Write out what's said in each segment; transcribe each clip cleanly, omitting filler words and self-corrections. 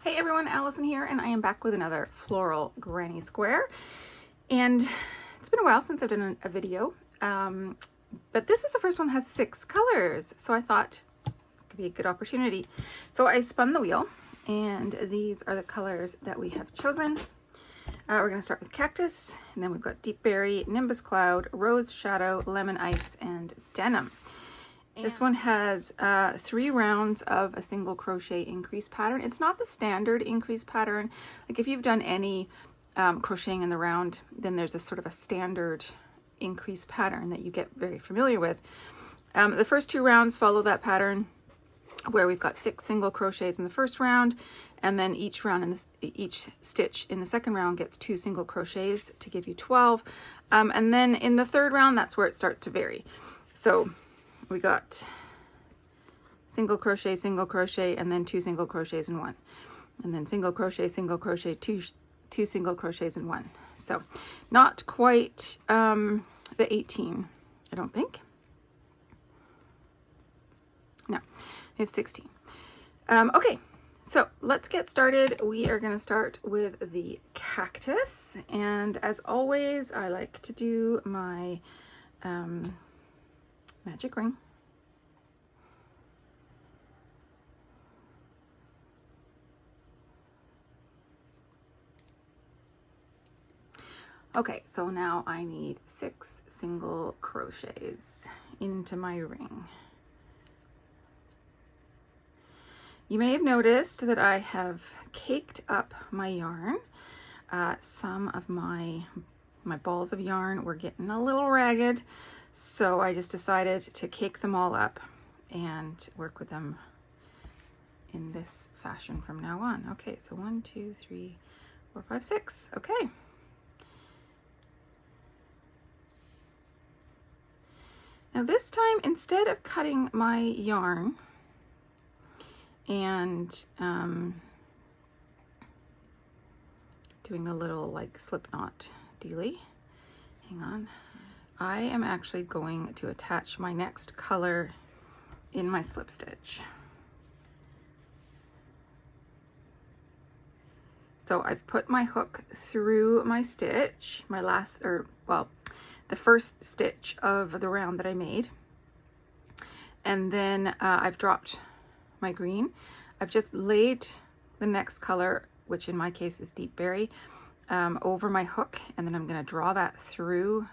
Hey everyone, Allison here, and I am back with another floral granny square. And it's been a while since I've done a video, but this is the first one that has 6 colors, so I thought it could be a good opportunity. So I spun the wheel, and these are the colors that we have chosen. We're going to start with cactus, and then we've got deep berry, nimbus cloud, rose shadow, lemon ice, and denim. This one has 3 rounds of a single crochet increase pattern. It's not the standard increase pattern. Like if you've done any crocheting in the round, then there's a sort of a standard increase pattern that you get very familiar with. The first 2 rounds follow that pattern where we've got 6 single crochets in the first round, and then each stitch in the second round gets 2 single crochets to give you 12. And then in the third round, that's where it starts to vary. So we got single crochet, and then 2 single crochets in 1, and then single crochet, 2 single crochets in 1. So not quite the 18, I don't think. No, we have 16. Okay, so let's get started. We are going to start with the cactus, and as always, I like to do my magic ring. Okay, so now I need 6 single crochets into my ring. You may have noticed that I have caked up my yarn. Some of my balls of yarn were getting a little ragged, so I just decided to cake them all up and work with them in this fashion from now on. Okay, so 1, 2, 3, 4, 5, 6. Okay. Now this time, instead of cutting my yarn and doing a little like slip knot dealy, hang on, I am actually going to attach my next color in my slip stitch. So I've put my hook through my stitch, the first stitch of the round that I made, and then I've dropped my green. I've just laid the next color, which in my case is deep berry, over my hook, and then I'm going to draw that through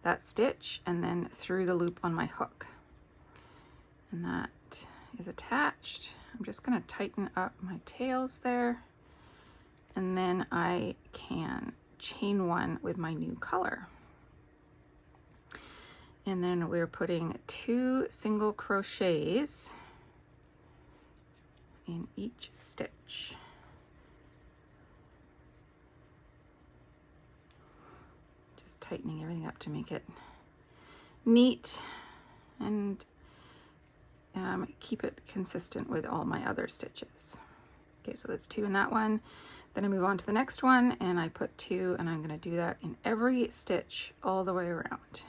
that stitch and then through the loop on my hook, and that is attached. I'm just going to tighten up my tails there, and then I can chain 1 with my new color. And then we're putting 2 single crochets in each stitch. Just tightening everything up to make it neat and keep it consistent with all my other stitches. Okay, so that's 2 in that one. Then I move on to the next one and I put 2, and I'm going to do that in every stitch all the way around.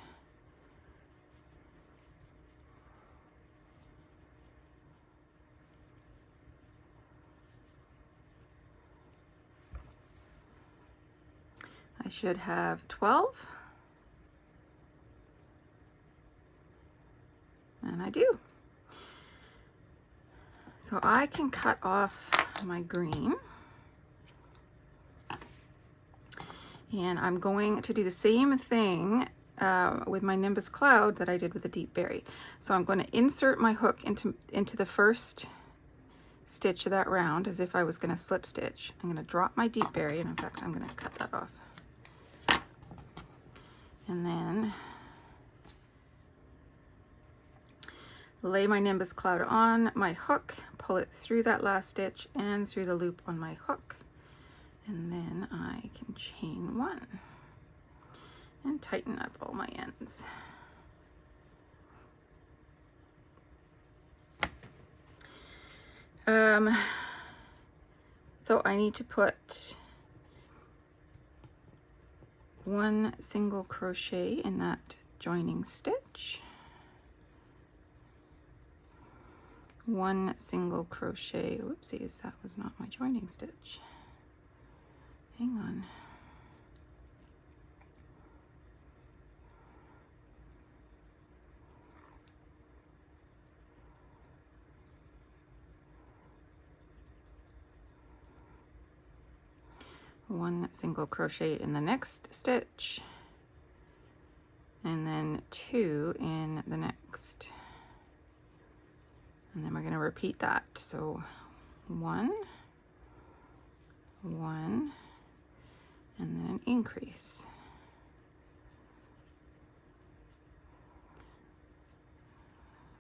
I should have 12, and I do. So I can cut off my green, and I'm going to do the same thing with my nimbus cloud that I did with the deep berry. So I'm going to insert my hook into the first stitch of that round as if I was going to slip stitch. I'm going to drop my deep berry, and in fact I'm going to cut that off. And then lay my nimbus cloud on my hook, pull it through that last stitch and through the loop on my hook, and then I can chain 1 and tighten up all my ends. So I need to put 1 single crochet in that joining stitch, 1 single crochet. Whoopsies, that was not my joining stitch. Hang on. One single crochet in the next stitch, and then 2 in the next, and then we're going to repeat that. So 1, 1, and then an increase.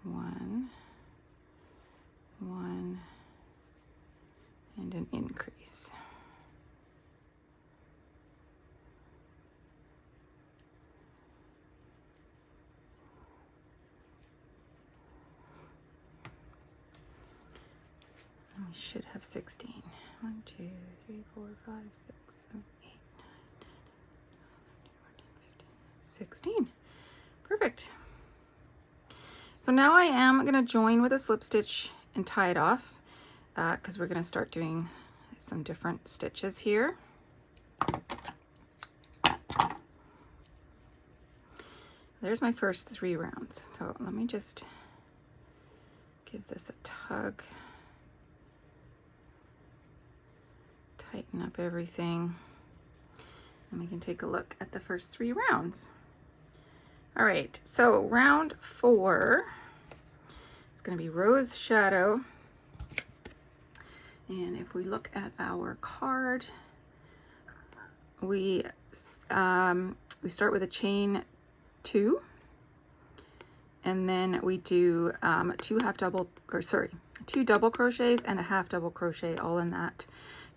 1, 1, and an increase. We should have 16. 1, 2, 3, 4, 5, 6, 7, 8, 9, 10, 16. Perfect. So now I am going to join with a slip stitch and tie it off because we're going to start doing some different stitches here. There's my first 3 rounds. So let me just give this a tug. Tighten up everything, and we can take a look at the first 3 rounds. All right, so round 4 is going to be Rose Shadow, and if we look at our card, we start with a chain 2, and then we do 2 double crochets and a half double crochet all in that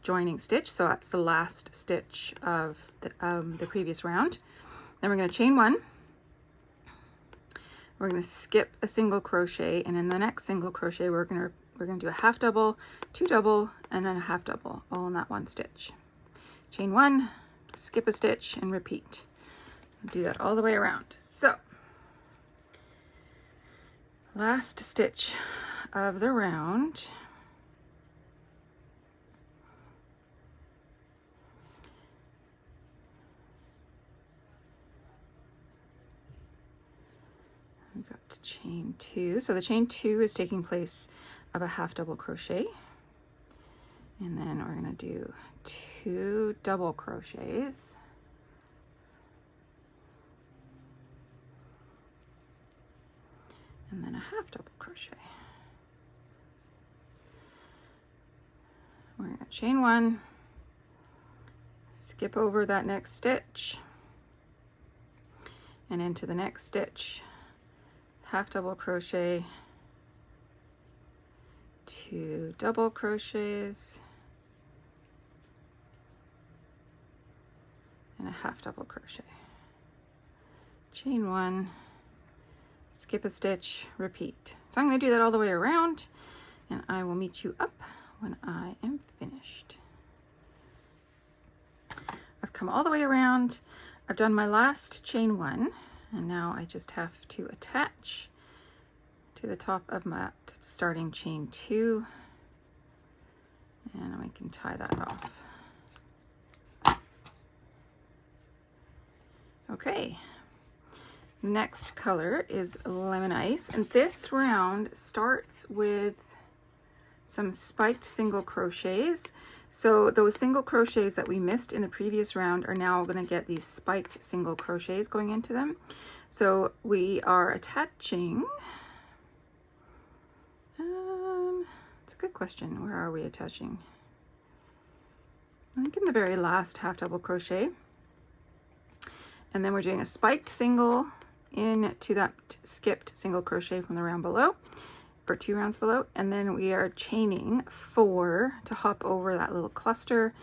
joining stitch. So that's the last stitch of the previous round. Then we're going to chain 1. We're going to skip a single crochet, and in the next single crochet we're going to do a half double, 2 double, and then a half double all in that one stitch. Chain 1, skip a stitch, and repeat. We'll do that all the way around. So last stitch of the round. We got to chain 2. So the chain 2 is taking place of a half double crochet, and then we're going to do 2 double crochets, and then a half double crochet. We're going to chain 1, skip over that next stitch, and into the next stitch, half double crochet, 2 double crochets, and a half double crochet. Chain 1, skip a stitch, repeat. So I'm going to do that all the way around, and I will meet you up when I am finished. I've come all the way around. I've done my last chain 1, and now I just have to attach to the top of my starting chain 2, and I can tie that off. Okay, next color is Lemon Ice, and this round starts with some spiked single crochets. So those single crochets that we missed in the previous round are now going to get these spiked single crochets going into them. So we are attaching, it's a good question, where are we attaching? I think in the very last half double crochet. And then we're doing a spiked single into that skipped single crochet from the round below, or 2 rounds below, and then we are chaining 4 to hop over that little cluster,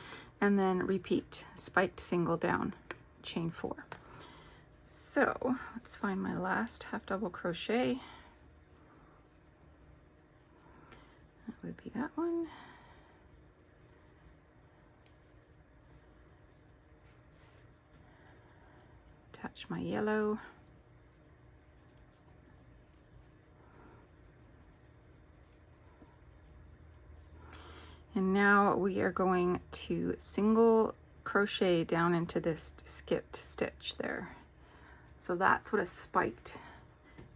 and then repeat spiked single down, chain 4. So let's find my last half double crochet. That would be that one. Attach my yellow. And now we are going to single crochet down into this skipped stitch there. So that's what a spiked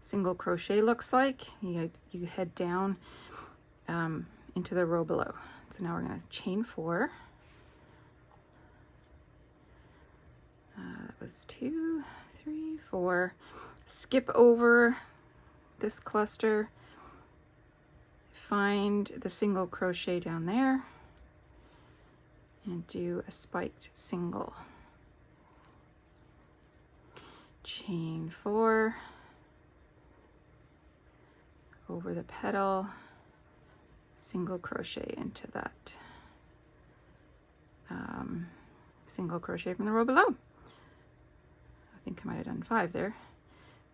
single crochet looks like. You head down into the row below. So now we're going to chain 4. That was 2, 3, 4. Skip over this cluster, find the single crochet down there, and do a spiked single. Chain 4 over the petal, single crochet into that single crochet from the row below. I think I might have done 5 there.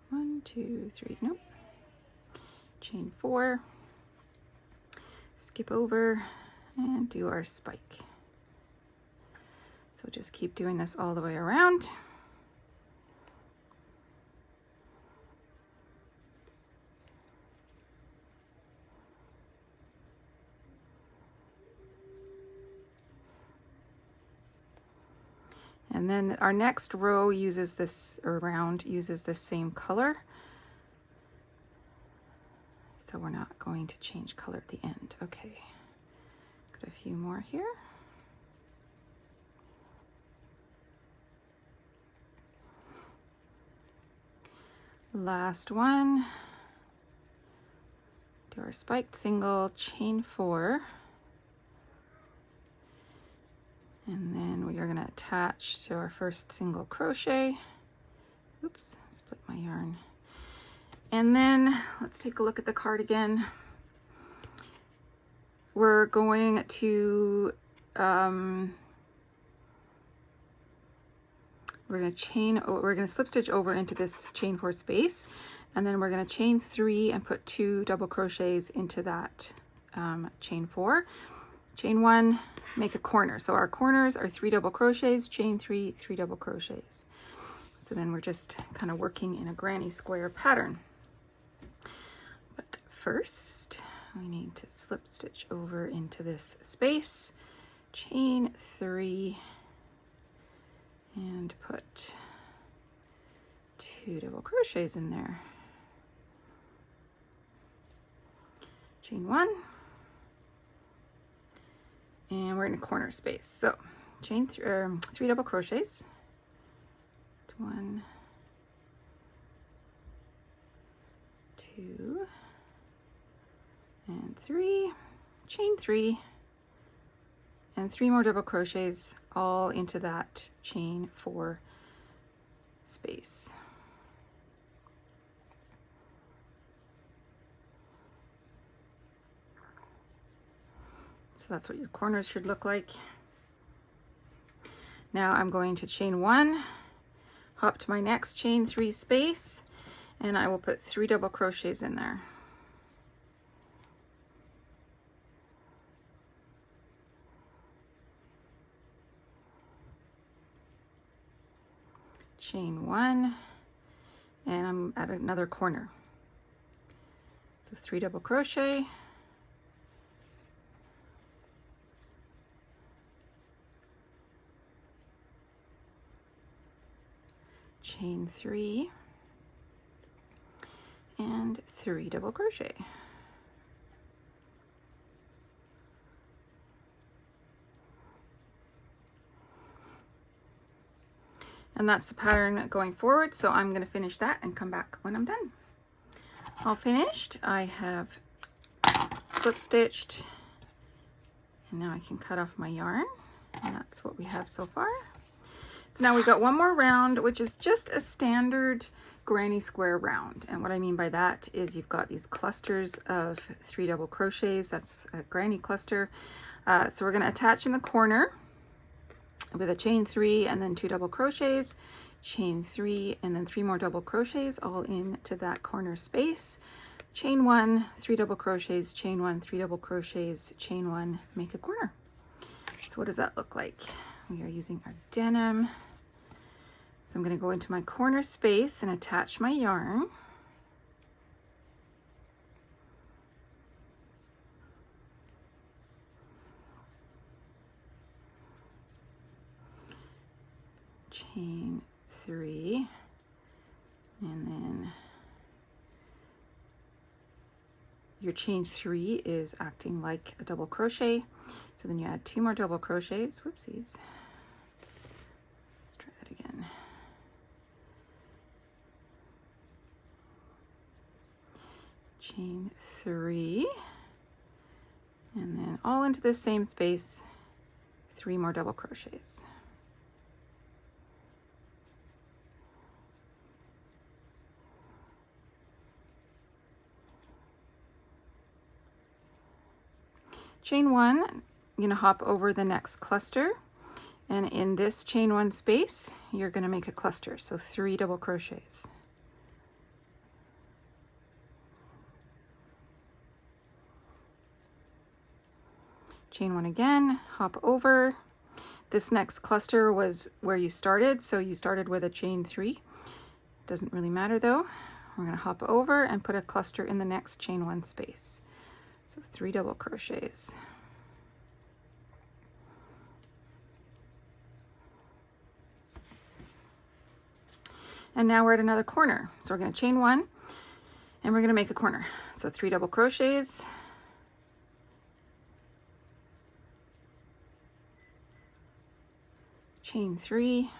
1, 2, 3, nope. Chain 4, skip over, and do our spike. So just keep doing this all the way around. And then our next row uses this, or round uses the same color. So we're not going to change color at the end. Okay, got a few more here. Last one. Do our spiked single, chain 4. And then we are going to attach to our first single crochet. Oops, split my yarn. And then let's take a look at the cardigan. We're going to we're going to slip stitch over into this chain 4 space, and then we're going to chain 3 and put 2 double crochets into that chain 4. Chain 1, make a corner. So our corners are 3 double crochets, chain 3, 3 double crochets. So then we're just kind of working in a granny square pattern. But first, we need to slip stitch over into this space, chain 3, and put 2 double crochets in there. Chain 1. And we're in a corner space. So chain 3 double crochets. 1, 2, and 3. Chain 3, and 3 more double crochets all into that chain 4 space. So that's what your corners should look like. Now I'm going to chain 1, hop to my next chain 3 space, and I will put 3 double crochets in there. Chain 1, and I'm at another corner. So 3 double crochet, chain 3, and 3 double crochet. And that's the pattern going forward, so I'm going to finish that and come back when I'm done. All finished. I have slip stitched, and now I can cut off my yarn, and that's what we have so far. So now we've got one more round, which is just a standard granny square round. And what I mean by that is you've got these clusters of 3 double crochets. That's a granny cluster. So we're going to attach in the corner with a chain 3 and then 2 double crochets, chain 3, and then 3 more double crochets all into that corner space. Chain 1, 3 double crochets, chain 1, 3 double crochets, chain 1, make a corner. So what does that look like? We are using our denim. So I'm going to go into my corner space and attach my yarn. chain 3, and then your chain 3 is acting like a double crochet, so then you add 2 more double crochets. Whoopsies. Let's try that again. Chain 3, and then all into this same space, 3 more double crochets. Chain 1, I'm going to hop over the next cluster, and in this chain 1 space you're going to make a cluster, so 3 double crochets. Chain 1 again, hop over. This next cluster was where you started, so you started with a chain 3. Doesn't really matter though. We're going to hop over and put a cluster in the next chain 1 space. So 3 double crochets. And now we're at another corner. So we're going to chain 1 and we're going to make a corner. So 3 double crochets. Chain 3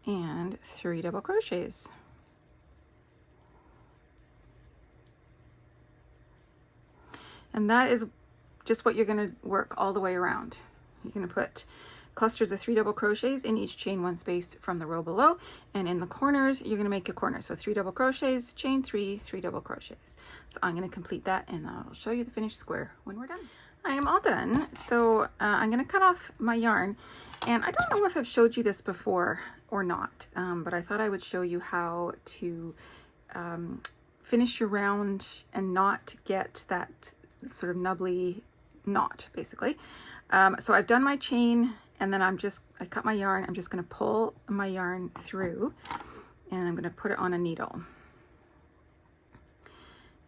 and 3 double crochets. And that is just what you're going to work all the way around. You're going to put clusters of 3 double crochets in each chain 1 space from the row below, and in the corners you're going to make a corner. So 3 double crochets, chain 3, 3 double crochets. So I'm going to complete that and I'll show you the finished square when we're done. I am all done, so I'm going to cut off my yarn, and I don't know if I've showed you this before or not, but I thought I would show you how to finish your round and not get that sort of nubbly knot, basically. So I've done my chain, and then I cut my yarn. I'm just going to pull my yarn through, and I'm going to put it on a needle.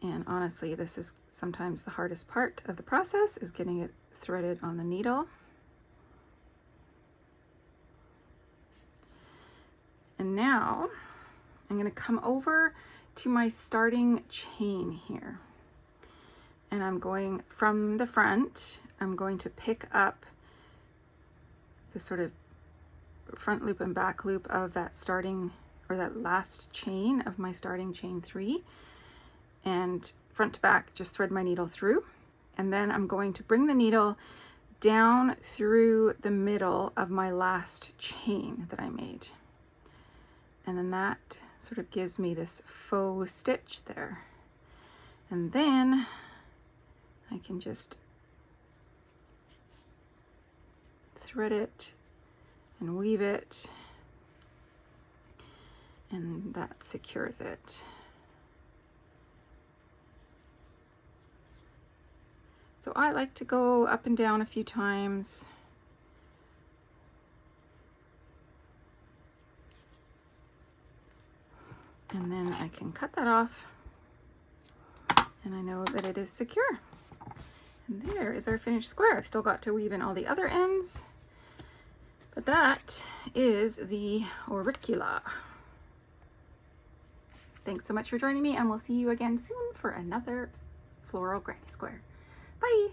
And honestly, this is sometimes the hardest part of the process, is getting it threaded on the needle. And now I'm going to come over to my starting chain here. And I'm going from the front, I'm going to pick up the sort of front loop and back loop of that starting, or that last chain of my starting chain 3, and front to back just thread my needle through, and then I'm going to bring the needle down through the middle of my last chain that I made, and then that sort of gives me this faux stitch there, and then I can just thread it and weave it, and that secures it. So I like to go up and down a few times. And then I can cut that off, and I know that it is secure. And there is our finished square. I've still got to weave in all the other ends, but that is the Auricula. Thanks so much for joining me, and we'll see you again soon for another floral granny square. Bye!